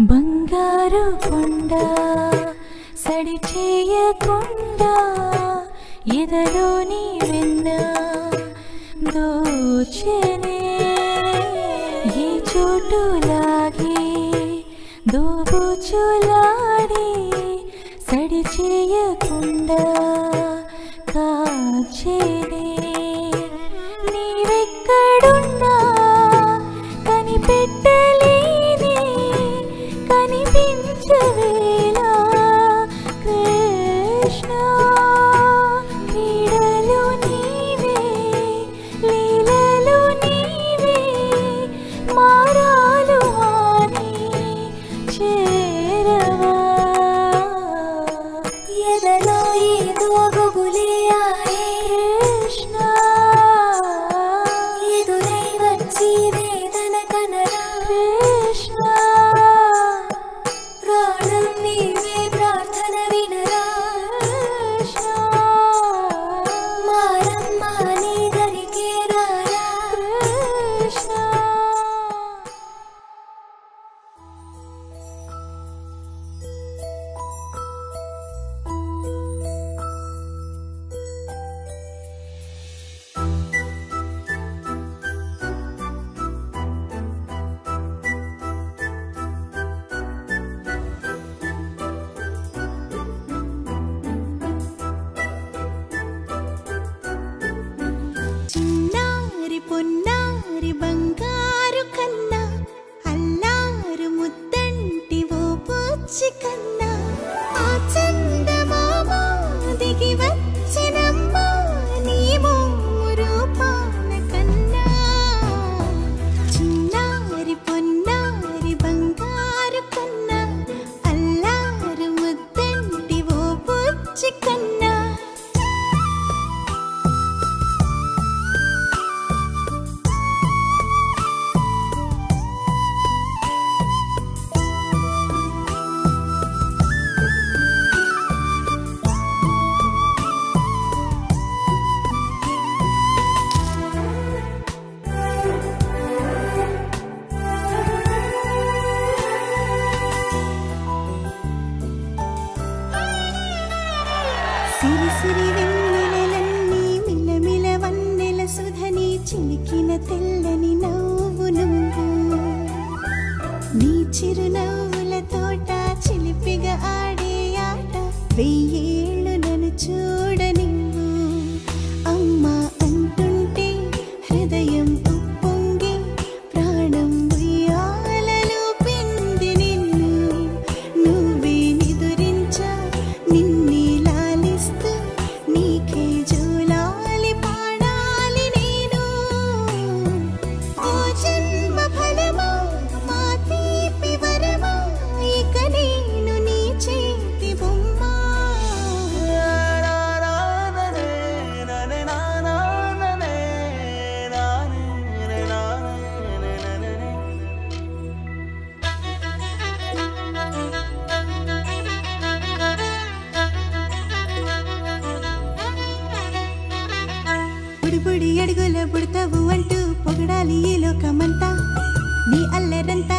బంగారు కొండ సడి చేయకుండా ఎదలోని వెన్న దోచెనే ఏ చోటులాగే దోబుచులాడి సడి చేయకుండా కాచేనే నీవెక్కడున్నా కనిపెట్టలేని కనిపించవేలా కృష్ణ క్రీడలు నీవే లీలలు నీవే మారాలు అని చేరవా ఎదలో ఏదో గుబులే ఆయే కృష్ణ ఎదురై వచ్చి వేదన కనరా కృష్ణ ప్రాణం నీవే ప్రార్థన వినరా కృష్ణ మారమ్మా నీ దరికే రారా కృష్ణ చిన్నారి పొన్నారి బంగారు కన్నా అల్లారు ముద్దంటి ఓ పుచ్చి కన్నా ఆ చందమామ దిగి వచ్చినమ్మా నీ రూపాన కన్నా చిన్నారి పొన్నారి బంగారు కన్నా అల్లారు ముద్దంటి ఓ పుచ్చి కన్నా సిరి సిరి వెన్నెలలన్నీ మిలమిల వన్నెల సుధని చిలికిన తెల్లని నవ్వు నువ్వు నీ చిరునవ్వుల తోట చిలిపిగా ఆడే ఆట వెయ్యేళ్ళు నన్ను చూడ నువ్వు అమ్మా అంటుంటే హృదయం ఉప్పొంగి ప్రాణం ఉయ్యాలలో పిండి నిన్ను నువ్వే నిదురించా నిన్నే లాలిస్తూ నీకే జోలాలి పాడాలి నేను ఓ జన్మ ఫలమా మా తీపి వరమా ఇక నేను నీ చేతి బొమ్మ బుడి బుడి అడుగుల బుడతావు అంటూ పొగడాలి ఈ లోకమంతా నీ అల్లరంతా